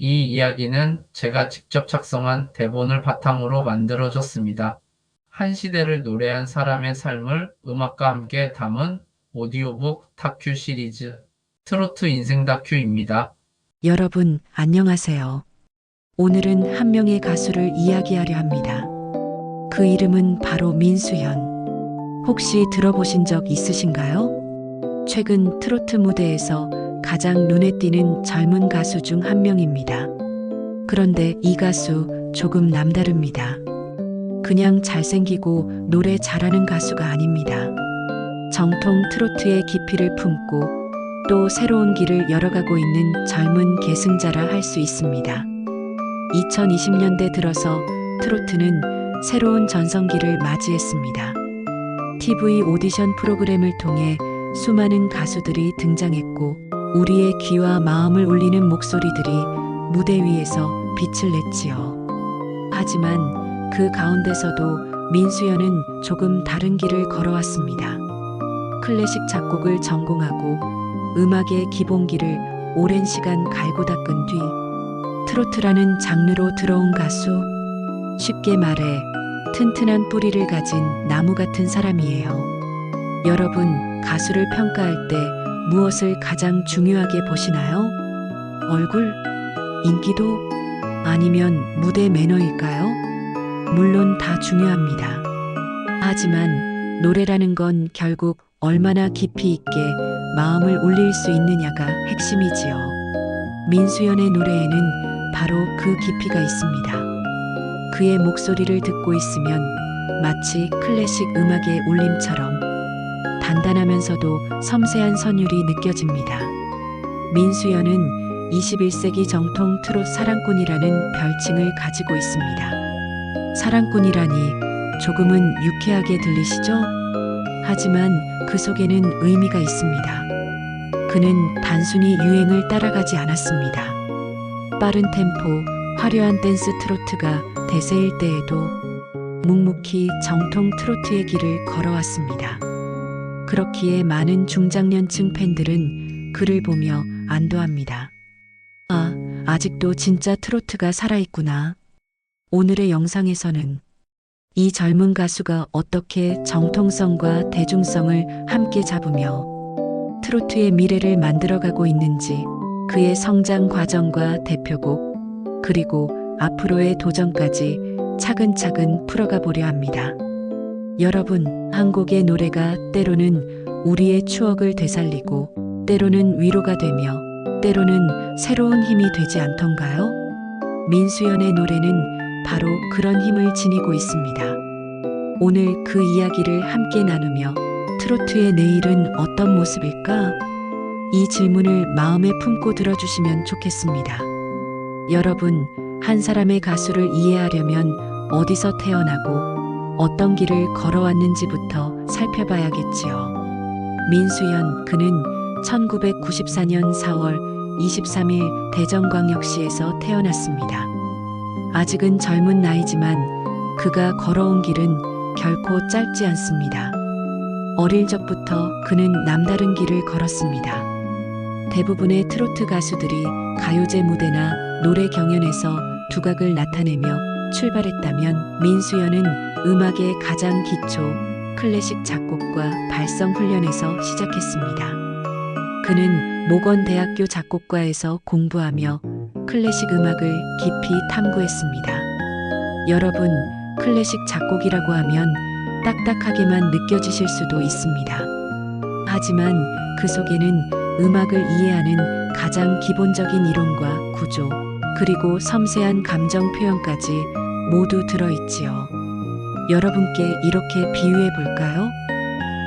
이 이야기는 제가 직접 작성한 대본을 바탕으로 만들어졌습니다. 한 시대를 노래한 사람의 삶을 음악과 함께 담은 오디오북 다큐 시리즈 트로트 인생 다큐입니다. 여러분, 안녕하세요. 오늘은 한 명의 가수를 이야기하려 합니다. 그 이름은 바로 민수현. 혹시 들어보신 적 있으신가요? 최근 트로트 무대에서 가장 눈에 띄는 젊은 가수 중 한 명입니다. 그런데 이 가수 조금 남다릅니다. 그냥 잘생기고 노래 잘하는 가수가 아닙니다. 정통 트로트의 깊이를 품고 또 새로운 길을 열어가고 있는 젊은 계승자라 할 수 있습니다. 2020년대 들어서 트로트는 새로운 전성기를 맞이했습니다. TV 오디션 프로그램을 통해 수많은 가수들이 등장했고 우리의 귀와 마음을 울리는 목소리들이 무대 위에서 빛을 냈지요. 하지만 그 가운데서도 민수연은 조금 다른 길을 걸어왔습니다. 클래식 작곡을 전공하고 음악의 기본기를 오랜 시간 갈고 닦은 뒤 트로트라는 장르로 들어온 가수. 쉽게 말해 튼튼한 뿌리를 가진 나무 같은 사람이에요. 여러분, 가수를 평가할 때 무엇을 가장 중요하게 보시나요? 얼굴? 인기도? 아니면 무대 매너일까요? 물론 다 중요합니다. 하지만 노래라는 건 결국 얼마나 깊이 있게 마음을 울릴 수 있느냐가 핵심이지요. 민수연의 노래에는 바로 그 깊이가 있습니다. 그의 목소리를 듣고 있으면 마치 클래식 음악의 울림처럼 단단하면서도 섬세한 선율이 느껴집니다. 민수연은 21세기 정통 트롯 사랑꾼이라는 별칭을 가지고 있습니다. 사랑꾼이라니 조금은 유쾌하게 들리시죠? 하지만 그 속에는 의미가 있습니다. 그는 단순히 유행을 따라가지 않았습니다. 빠른 템포, 화려한 댄스 트로트가 대세일 때에도 묵묵히 정통 트로트의 길을 걸어왔습니다. 그렇기에 많은 중장년층 팬들은 그를 보며 안도합니다. 아, 아직도 진짜 트로트가 살아있구나. 오늘의 영상에서는 이 젊은 가수가 어떻게 정통성과 대중성을 함께 잡으며 트로트의 미래를 만들어가고 있는지, 그의 성장 과정과 대표곡, 그리고 앞으로의 도전까지 차근차근 풀어가 보려 합니다. 여러분, 한 곡의 노래가 때로는 우리의 추억을 되살리고, 때로는 위로가 되며, 때로는 새로운 힘이 되지 않던가요? 민수연의 노래는 바로 그런 힘을 지니고 있습니다. 오늘 그 이야기를 함께 나누며 트로트의 내일은 어떤 모습일까? 이 질문을 마음에 품고 들어주시면 좋겠습니다. 여러분, 한 사람의 가수를 이해하려면 어디서 태어나고 어떤 길을 걸어왔는지부터 살펴봐야겠지요. 민수연, 그는 1994년 4월 23일 대전광역시에서 태어났습니다. 아직은 젊은 나이지만 그가 걸어온 길은 결코 짧지 않습니다. 어릴 적부터 그는 남다른 길을 걸었습니다. 대부분의 트로트 가수들이 가요제 무대나 노래 경연에서 두각을 나타내며 출발했다면 민수연은 음악의 가장 기초, 클래식 작곡과 발성 훈련에서 시작했습니다. 그는 모건대학교 작곡과에서 공부하며 클래식 음악을 깊이 탐구했습니다. 여러분, 클래식 작곡이라고 하면 딱딱하게만 느껴지실 수도 있습니다. 하지만 그 속에는 음악을 이해하는 가장 기본적인 이론과 구조, 그리고 섬세한 감정 표현까지 모두 들어있지요. 여러분께 이렇게 비유해 볼까요?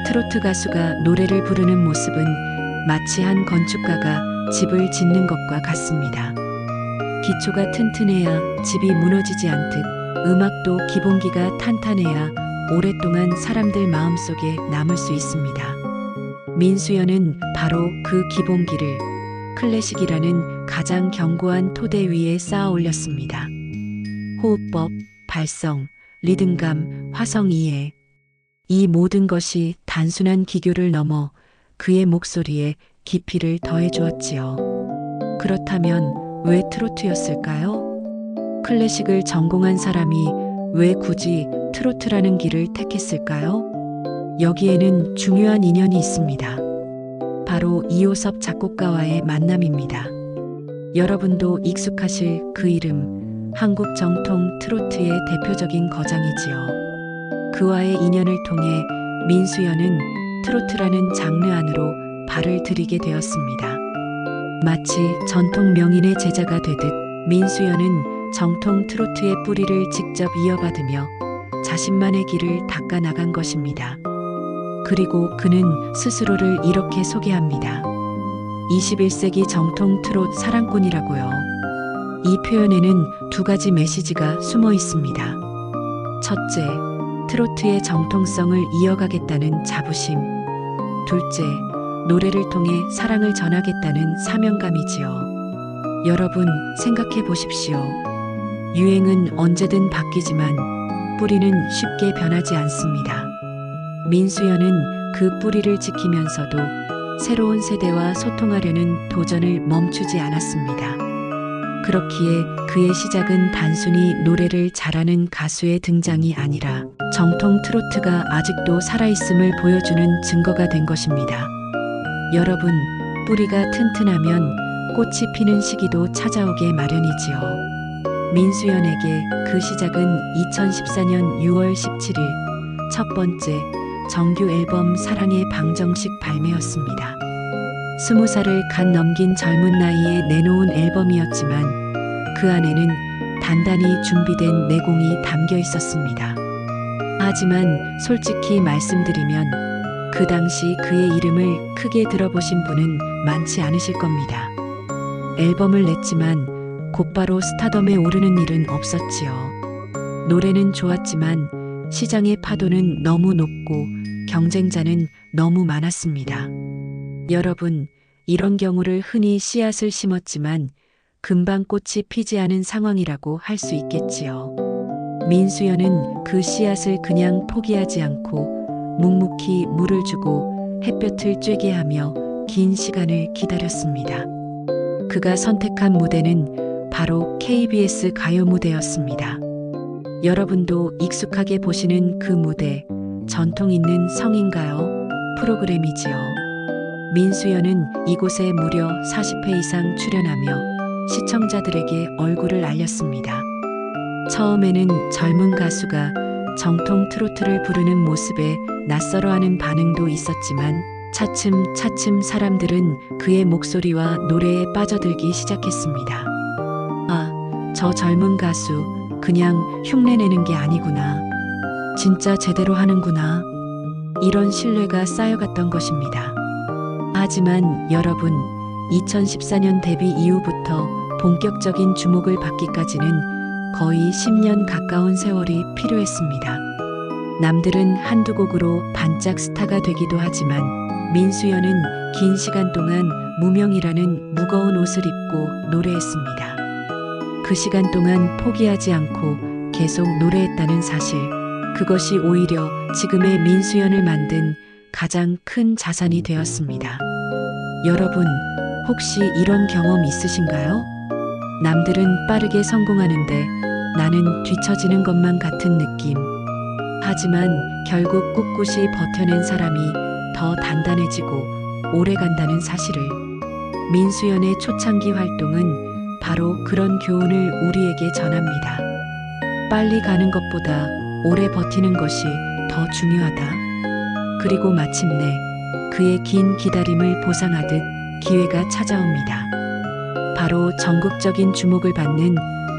트로트 가수가 노래를 부르는 모습은 마치 한 건축가가 집을 짓는 것과 같습니다. 기초가 튼튼해야 집이 무너지지 않듯 음악도 기본기가 탄탄해야 오랫동안 사람들 마음속에 남을 수 있습니다. 민수연은 바로 그 기본기를 클래식이라는 가장 견고한 토대 위에 쌓아 올렸습니다. 호흡법, 발성, 리듬감, 화성 이해. 이 모든 것이 단순한 기교를 넘어 그의 목소리에 깊이를 더해 주었지요. 그렇다면 왜 트로트였을까요? 클래식을 전공한 사람이 왜 굳이 트로트라는 길을 택했을까요? 여기에는 중요한 인연이 있습니다. 바로 이호섭 작곡가와의 만남입니다. 여러분도 익숙하실 그 이름, 한국 정통 트로트의 대표적인 거장이지요. 그와의 인연을 통해 민수연은 트로트라는 장르 안으로 발을 들이게 되었습니다. 마치 전통 명인의 제자가 되듯 민수연은 정통 트로트의 뿌리를 직접 이어받으며 자신만의 길을 닦아 나간 것입니다. 그리고 그는 스스로를 이렇게 소개합니다. 21세기 정통 트롯 사랑꾼이라고요. 이 표현에는 두 가지 메시지가 숨어 있습니다. 첫째, 트로트의 정통성을 이어가겠다는 자부심. 둘째, 노래를 통해 사랑을 전하겠다는 사명감이지요. 여러분, 생각해 보십시오. 유행은 언제든 바뀌지만 뿌리는 쉽게 변하지 않습니다. 민수연은 그 뿌리를 지키면서도 새로운 세대와 소통하려는 도전을 멈추지 않았습니다. 그렇기에 그의 시작은 단순히 노래를 잘하는 가수의 등장이 아니라 정통 트로트가 아직도 살아있음을 보여주는 증거가 된 것입니다. 여러분, 뿌리가 튼튼하면 꽃이 피는 시기도 찾아오게 마련이지요. 민수연에게 그 시작은 2014년 6월 17일 첫 번째 정규 앨범 사랑의 방정식 발매였습니다. 20살을 갓 넘긴 젊은 나이에 내놓은 앨범이었지만 그 안에는 단단히 준비된 내공이 담겨 있었습니다. 하지만 솔직히 말씀드리면 그 당시 그의 이름을 크게 들어보신 분은 많지 않으실 겁니다. 앨범을 냈지만 곧바로 스타덤에 오르는 일은 없었지요. 노래는 좋았지만 시장의 파도는 너무 높고 경쟁자는 너무 많았습니다. 여러분, 이런 경우를 흔히 씨앗을 심었지만 금방 꽃이 피지 않은 상황이라고 할 수 있겠지요. 민수연은 그 씨앗을 그냥 포기하지 않고 묵묵히 물을 주고 햇볕을 쬐게 하며 긴 시간을 기다렸습니다. 그가 선택한 무대는 바로 KBS 가요 무대였습니다. 여러분도 익숙하게 보시는 그 무대, 전통 있는 성인가요? 프로그램이지요. 민수연은 이곳에 무려 40회 이상 출연하며 시청자들에게 얼굴을 알렸습니다. 처음에는 젊은 가수가 정통 트로트를 부르는 모습에 낯설어하는 반응도 있었지만 차츰 사람들은 그의 목소리와 노래에 빠져들기 시작했습니다. 아, 저 젊은 가수 그냥 흉내내는 게 아니구나. 진짜 제대로 하는구나. 이런 신뢰가 쌓여갔던 것입니다. 하지만 여러분, 2014년 데뷔 이후부터 본격적인 주목을 받기까지는 거의 10년 가까운 세월이 필요했습니다. 남들은 한두 곡으로 반짝 스타가 되기도 하지만 민수연은 긴 시간 동안 무명이라는 무거운 옷을 입고 노래했습니다. 그 시간 동안 포기하지 않고 계속 노래했다는 사실, 그것이 오히려 지금의 민수연을 만든 가장 큰 자산이 되었습니다. 여러분, 혹시 이런 경험 있으신가요? 남들은 빠르게 성공하는데 나는 뒤처지는 것만 같은 느낌. 하지만 결국 꿋꿋이 버텨낸 사람이 더 단단해지고 오래 간다는 사실을. 민수연의 초창기 활동은 바로 그런 교훈을 우리에게 전합니다. 빨리 가는 것보다 오래 버티는 것이 더 중요하다. 그리고 마침내 그의 긴 기다림을 보상하듯 기회가 찾아옵니다. 바로 전국적인 주목을 받는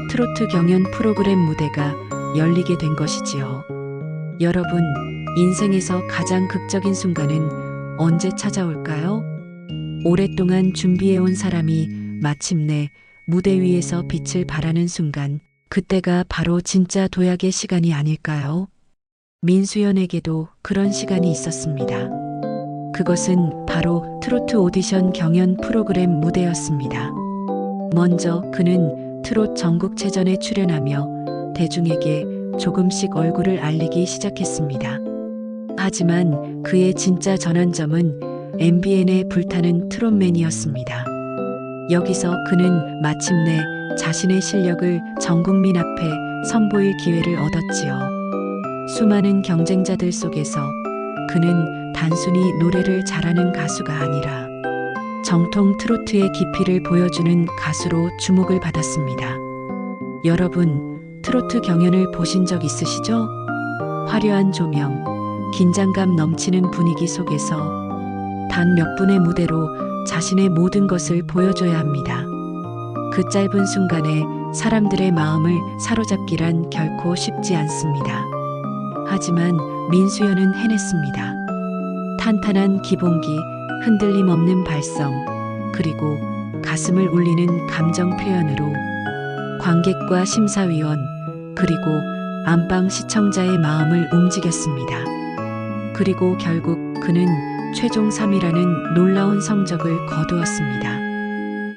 트로트 경연 프로그램 무대가 열리게 된 것이지요. 여러분, 인생에서 가장 극적인 순간은 언제 찾아올까요? 오랫동안 준비해온 사람이 마침내 무대 위에서 빛을 발하는 순간, 그때가 바로 진짜 도약의 시간이 아닐까요? 민수연에게도 그런 시간이 있었습니다. 그것은 바로 트로트 오디션 경연 프로그램 무대였습니다. 먼저 그는 트롯 전국체전에 출연하며 대중에게 조금씩 얼굴을 알리기 시작했습니다. 하지만 그의 진짜 전환점은 MBN의 불타는 트롯맨이었습니다. 여기서 그는 마침내 자신의 실력을 전 국민 앞에 선보일 기회를 얻었지요. 수많은 경쟁자들 속에서 그는 단순히 노래를 잘하는 가수가 아니라 정통 트로트의 깊이를 보여주는 가수로 주목을 받았습니다. 여러분, 트로트 경연을 보신 적 있으시죠? 화려한 조명, 긴장감 넘치는 분위기 속에서 단 몇 분의 무대로 자신의 모든 것을 보여줘야 합니다. 그 짧은 순간에 사람들의 마음을 사로잡기란 결코 쉽지 않습니다. 하지만 민수연은 해냈습니다. 탄탄한 기본기, 흔들림 없는 발성, 그리고 가슴을 울리는 감정 표현으로 관객과 심사위원, 그리고 안방 시청자의 마음을 움직였습니다. 그리고 결국 그는 최종 3위라는 놀라운 성적을 거두었습니다.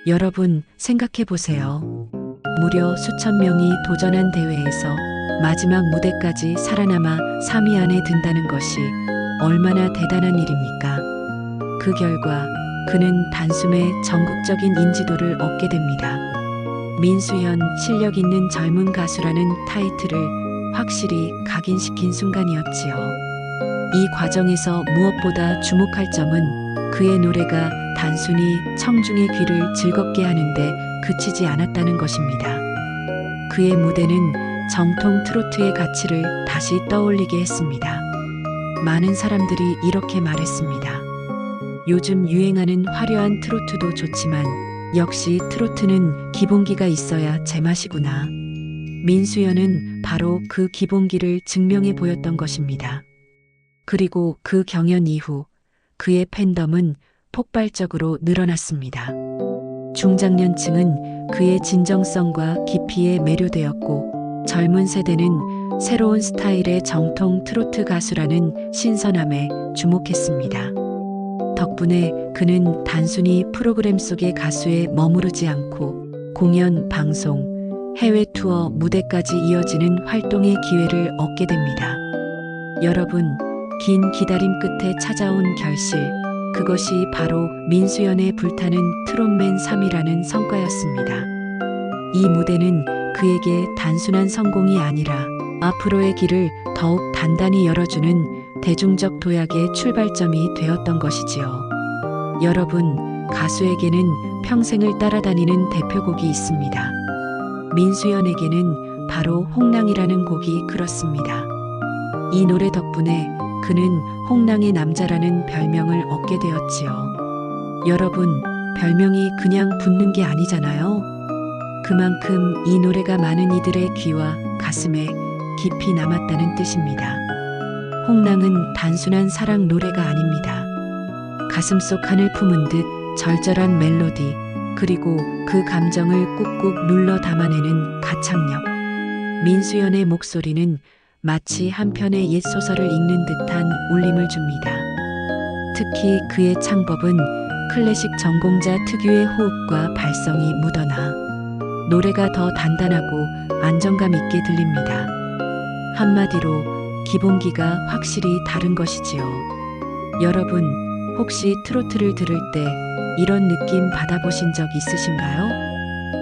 여러분, 생각해 보세요. 무려 수천 명이 도전한 대회에서 마지막 무대까지 살아남아 3위 안에 든다는 것이 얼마나 대단한 일입니까? 그 결과 그는 단숨에 전국적인 인지도를 얻게 됩니다. 민수연 실력 있는 젊은 가수라는 타이틀을 확실히 각인시킨 순간이었지요. 이 과정에서 무엇보다 주목할 점은 그의 노래가 단순히 청중의 귀를 즐겁게 하는데 그치지 않았다는 것입니다. 그의 무대는 정통 트로트의 가치를 다시 떠올리게 했습니다. 많은 사람들이 이렇게 말했습니다. 요즘 유행하는 화려한 트로트도 좋지만 역시 트로트는 기본기가 있어야 제맛이구나. 민수연은 바로 그 기본기를 증명해 보였던 것입니다. 그리고 그 경연 이후 그의 팬덤은 폭발적으로 늘어났습니다. 중장년층은 그의 진정성과 깊이에 매료되었고 젊은 세대는 새로운 스타일의 정통 트로트 가수라는 신선함에 주목했습니다. 덕분에 그는 단순히 프로그램 속의 가수에 머무르지 않고 공연, 방송, 해외 투어, 무대까지 이어지는 활동의 기회를 얻게 됩니다. 여러분, 긴 기다림 끝에 찾아온 결실, 그것이 바로 민수연의 불타는 트롯맨 3이라는 성과였습니다. 이 무대는 그에게 단순한 성공이 아니라 앞으로의 길을 더욱 단단히 열어주는 대중적 도약의 출발점이 되었던 것이지요. 여러분, 가수에게는 평생을 따라다니는 대표곡이 있습니다. 민수연에게는 바로 홍랑이라는 곡이 그렇습니다. 이 노래 덕분에 그는 홍랑의 남자라는 별명을 얻게 되었지요. 여러분, 별명이 그냥 붙는 게 아니잖아요. 그만큼 이 노래가 많은 이들의 귀와 가슴에 깊이 남았다는 뜻입니다. 홍랑은 단순한 사랑 노래가 아닙니다. 가슴속 하늘 품은 듯 절절한 멜로디, 그리고 그 감정을 꾹꾹 눌러 담아내는 가창력. 민수연의 목소리는 마치 한 편의 옛 소설을 읽는 듯한 울림을 줍니다. 특히 그의 창법은 클래식 전공자 특유의 호흡과 발성이 묻어나 노래가 더 단단하고 안정감 있게 들립니다. 한마디로 기본기가 확실히 다른 것이지요. 여러분, 혹시 트로트를 들을 때 이런 느낌 받아보신 적 있으신가요?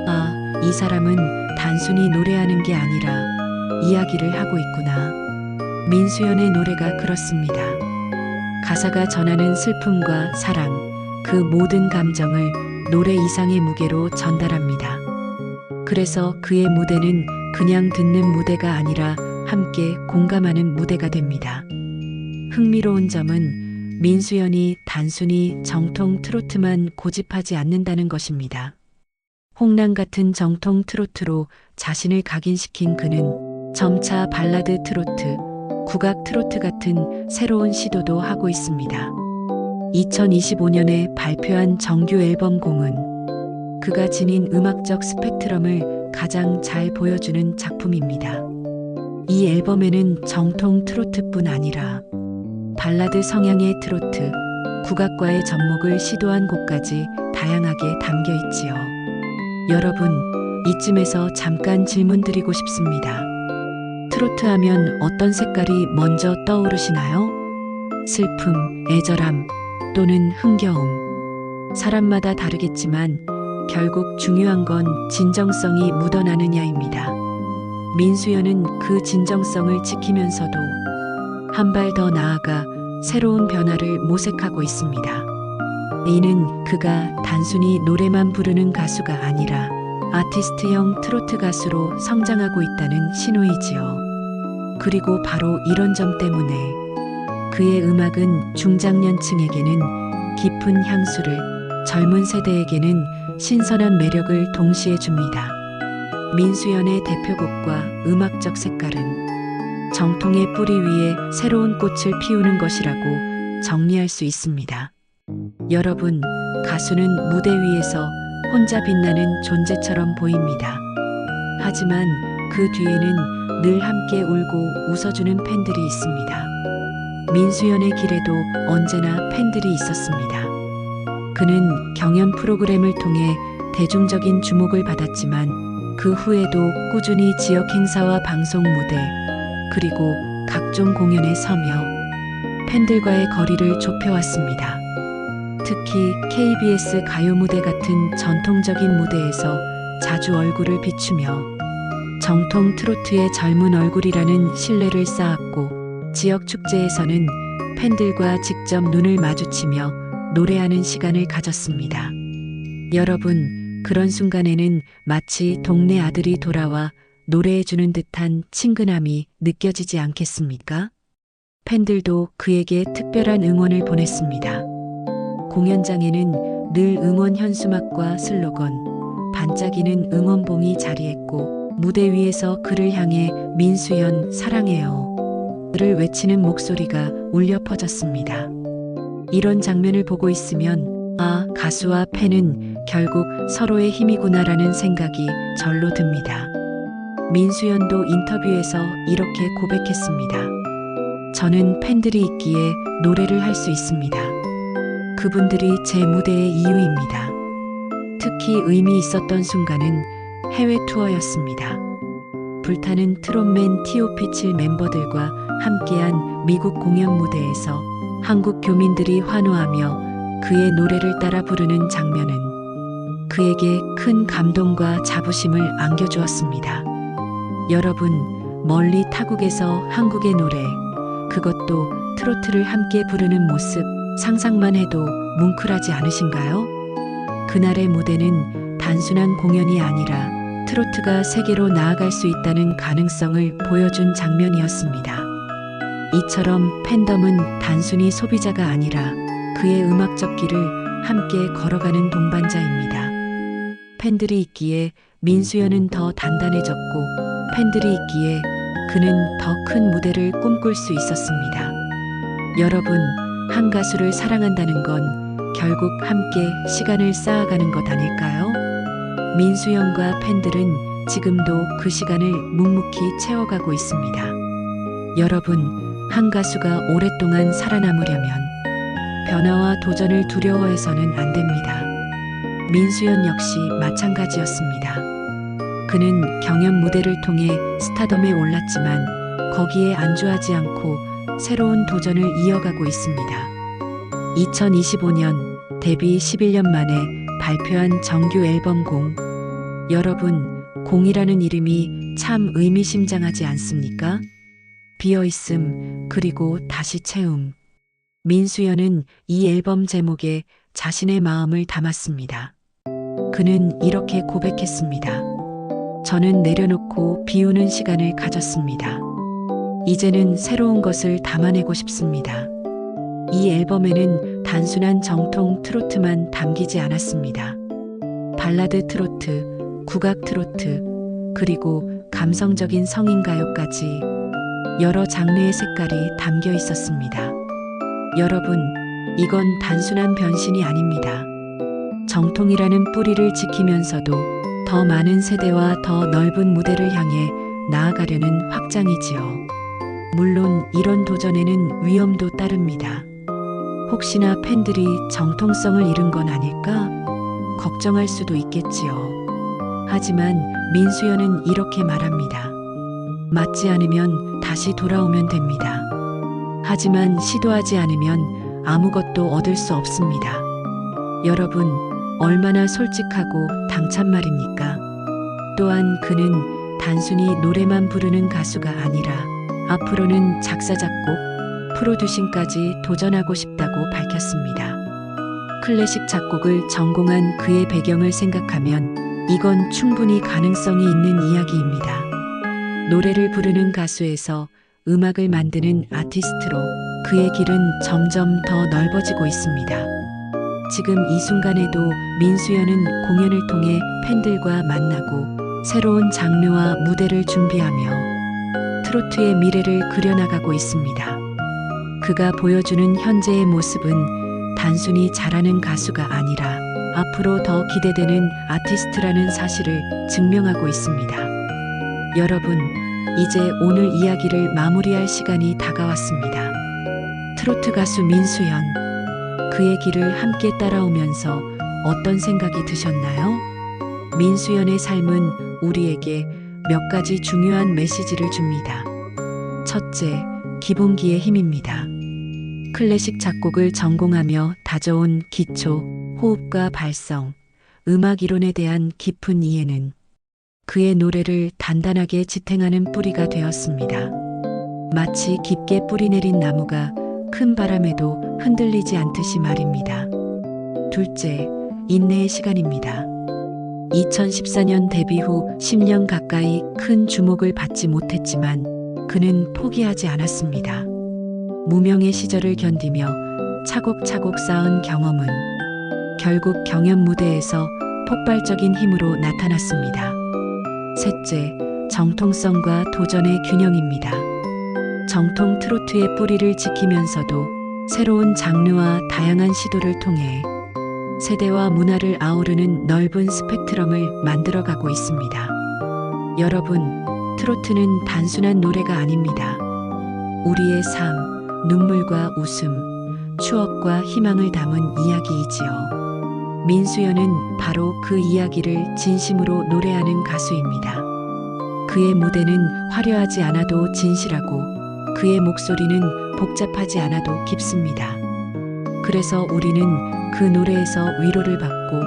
아, 이 사람은 단순히 노래하는 게 아니라 이야기를 하고 있구나. 민수연의 노래가 그렇습니다. 가사가 전하는 슬픔과 사랑, 그 모든 감정을 노래 이상의 무게로 전달합니다. 그래서 그의 무대는 그냥 듣는 무대가 아니라 함께 공감하는 무대가 됩니다. 흥미로운 점은 민수연이 단순히 정통 트로트만 고집하지 않는다는 것입니다. 홍랑 같은 정통 트로트로 자신을 각인시킨 그는 점차 발라드 트로트, 국악 트로트 같은 새로운 시도도 하고 있습니다. 2025년에 발표한 정규 앨범 공은 그가 지닌 음악적 스펙트럼을 가장 잘 보여주는 작품입니다. 이 앨범에는 정통 트로트뿐 아니라 발라드 성향의 트로트, 국악과의 접목을 시도한 곡까지 다양하게 담겨 있지요. 여러분, 이쯤에서 잠깐 질문 드리고 싶습니다. 트로트 하면 어떤 색깔이 먼저 떠오르시나요? 슬픔, 애절함, 또는 흥겨움. 사람마다 다르겠지만 결국 중요한 건 진정성이 묻어나느냐입니다. 민수연은 그 진정성을 지키면서도 한 발 더 나아가 새로운 변화를 모색하고 있습니다. 이는 그가 단순히 노래만 부르는 가수가 아니라 아티스트형 트로트 가수로 성장하고 있다는 신호이지요. 그리고 바로 이런 점 때문에 그의 음악은 중장년층에게는 깊은 향수를, 젊은 세대에게는 신선한 매력을 동시에 줍니다. 민수연의 대표곡과 음악적 색깔은 정통의 뿌리 위에 새로운 꽃을 피우는 것이라고 정리할 수 있습니다. 여러분, 가수는 무대 위에서 혼자 빛나는 존재처럼 보입니다. 하지만 그 뒤에는 늘 함께 울고 웃어주는 팬들이 있습니다. 민수연의 길에도 언제나 팬들이 있었습니다. 그는 경연 프로그램을 통해 대중적인 주목을 받았지만 그 후에도 꾸준히 지역 행사와 방송 무대, 그리고 각종 공연에 서며 팬들과의 거리를 좁혀왔습니다. 특히 KBS 가요 무대 같은 전통적인 무대에서 자주 얼굴을 비추며 정통 트로트의 젊은 얼굴이라는 신뢰를 쌓았고, 지역 축제에서는 팬들과 직접 눈을 마주치며 노래하는 시간을 가졌습니다. 여러분, 그런 순간에는 마치 동네 아들이 돌아와 노래해주는 듯한 친근함이 느껴지지 않겠습니까? 팬들도 그에게 특별한 응원을 보냈습니다. 공연장에는 늘 응원 현수막과 슬로건, 반짝이는 응원봉이 자리했고, 무대 위에서 그를 향해 민수연 사랑해요 를 외치는 목소리가 울려 퍼졌습니다. 이런 장면을 보고 있으면 아, 가수와 팬은 결국 서로의 힘이구나라는 생각이 절로 듭니다. 민수연도 인터뷰에서 이렇게 고백했습니다. 저는 팬들이 있기에 노래를 할 수 있습니다. 그분들이 제 무대의 이유입니다. 특히 의미 있었던 순간은 해외 투어였습니다. 불타는 트롯맨 TOP7 멤버들과 함께한 미국 공연 무대에서 한국 교민들이 환호하며 그의 노래를 따라 부르는 장면은 그에게 큰 감동과 자부심을 안겨주었습니다. 여러분, 멀리 타국에서 한국의 노래, 그것도 트로트를 함께 부르는 모습 상상만 해도 뭉클하지 않으신가요? 그날의 무대는 단순한 공연이 아니라 트로트가 세계로 나아갈 수 있다는 가능성을 보여준 장면이었습니다. 이처럼 팬덤은 단순히 소비자가 아니라 그의 음악적 길을 함께 걸어가는 동반자입니다. 팬들이 있기에 민수연은 더 단단해졌고, 팬들이 있기에 그는 더 큰 무대를 꿈꿀 수 있었습니다. 여러분, 한 가수를 사랑한다는 건 결국 함께 시간을 쌓아가는 것 아닐까요? 민수연과 팬들은 지금도 그 시간을 묵묵히 채워가고 있습니다. 여러분, 한 가수가 오랫동안 살아남으려면 변화와 도전을 두려워해서는 안 됩니다. 민수연 역시 마찬가지였습니다. 그는 경연 무대를 통해 스타덤에 올랐지만 거기에 안주하지 않고 새로운 도전을 이어가고 있습니다. 2025년 데뷔 11년 만에 발표한 정규 앨범 공. 여러분, 공이라는 이름이 참 의미심장하지 않습니까? 비어있음, 그리고 다시 채움. 민수연은 이 앨범 제목에 자신의 마음을 담았습니다. 그는 이렇게 고백했습니다. 저는 내려놓고 비우는 시간을 가졌습니다. 이제는 새로운 것을 담아내고 싶습니다. 이 앨범에는 단순한 정통 트로트만 담기지 않았습니다. 발라드 트로트, 국악 트로트, 그리고 감성적인 성인가요까지 여러 장르의 색깔이 담겨 있었습니다. 여러분, 이건 단순한 변신이 아닙니다. 정통이라는 뿌리를 지키면서도 더 많은 세대와 더 넓은 무대를 향해 나아가려는 확장이지요. 물론 이런 도전에는 위험도 따릅니다. 혹시나 팬들이 정통성을 잃은 건 아닐까? 걱정할 수도 있겠지요. 하지만 민수연은 이렇게 말합니다. 맞지 않으면 다시 돌아오면 됩니다. 하지만 시도하지 않으면 아무것도 얻을 수 없습니다. 여러분, 얼마나 솔직하고 당찬 말입니까? 또한 그는 단순히 노래만 부르는 가수가 아니라 앞으로는 작사, 작곡, 프로듀싱까지 도전하고 싶다고 밝혔습니다. 클래식 작곡을 전공한 그의 배경을 생각하면 이건 충분히 가능성이 있는 이야기입니다. 노래를 부르는 가수에서 음악을 만드는 아티스트로 그의 길은 점점 더 넓어지고 있습니다. 지금 이 순간에도 민수연은 공연을 통해 팬들과 만나고 새로운 장르와 무대를 준비하며 트로트의 미래를 그려나가고 있습니다. 그가 보여주는 현재의 모습은 단순히 잘하는 가수가 아니라 앞으로 더 기대되는 아티스트라는 사실을 증명하고 있습니다. 여러분, 이제 오늘 이야기를 마무리할 시간이 다가왔습니다. 트로트 가수 민수연, 그의 길을 함께 따라오면서 어떤 생각이 드셨나요? 민수연의 삶은 우리에게 몇 가지 중요한 메시지를 줍니다. 첫째, 기본기의 힘입니다. 클래식 작곡을 전공하며 다져온 기초, 호흡과 발성, 음악 이론에 대한 깊은 이해는 그의 노래를 단단하게 지탱하는 뿌리가 되었습니다. 마치 깊게 뿌리내린 나무가 큰 바람에도 흔들리지 않듯이 말입니다. 둘째, 인내의 시간입니다. 2014년 데뷔 후 10년 가까이 큰 주목을 받지 못했지만 그는 포기하지 않았습니다. 무명의 시절을 견디며 차곡차곡 쌓은 경험은 결국 경연 무대에서 폭발적인 힘으로 나타났습니다. 셋째, 정통성과 도전의 균형입니다. 정통 트로트의 뿌리를 지키면서도 새로운 장르와 다양한 시도를 통해 세대와 문화를 아우르는 넓은 스펙트럼을 만들어가고 있습니다. 여러분, 트로트는 단순한 노래가 아닙니다. 우리의 삶, 눈물과 웃음, 추억과 희망을 담은 이야기이지요. 민수연은 바로 그 이야기를 진심으로 노래하는 가수입니다. 그의 무대는 화려하지 않아도 진실하고 그의 목소리는 복잡하지 않아도 깊습니다. 그래서 우리는 그 노래에서 위로를 받고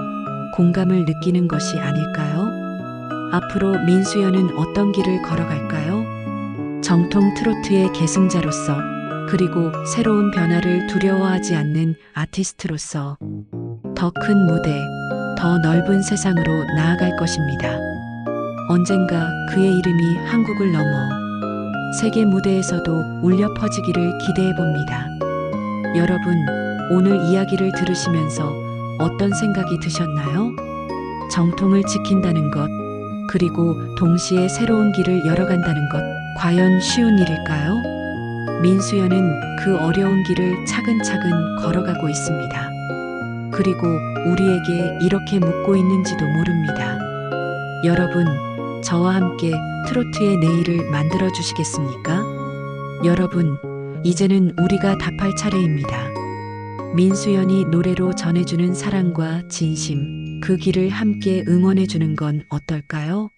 공감을 느끼는 것이 아닐까요? 앞으로 민수연은 어떤 길을 걸어갈까요? 정통 트로트의 계승자로서, 그리고 새로운 변화를 두려워하지 않는 아티스트로서 더 큰 무대, 더 넓은 세상으로 나아갈 것입니다. 언젠가 그의 이름이 한국을 넘어 세계 무대에서도 울려 퍼지기를 기대해 봅니다. 여러분, 오늘 이야기를 들으시면서 어떤 생각이 드셨나요? 정통을 지킨다는 것, 그리고 동시에 새로운 길을 열어간다는 것, 과연 쉬운 일일까요? 민수연은 그 어려운 길을 차근차근 걸어가고 있습니다. 그리고 우리에게 이렇게 묻고 있는지도 모릅니다. 여러분, 저와 함께 트로트의 내일을 만들어 주시겠습니까? 여러분, 이제는 우리가 답할 차례입니다. 민수연이 노래로 전해주는 사랑과 진심, 그 길을 함께 응원해 주는 건 어떨까요?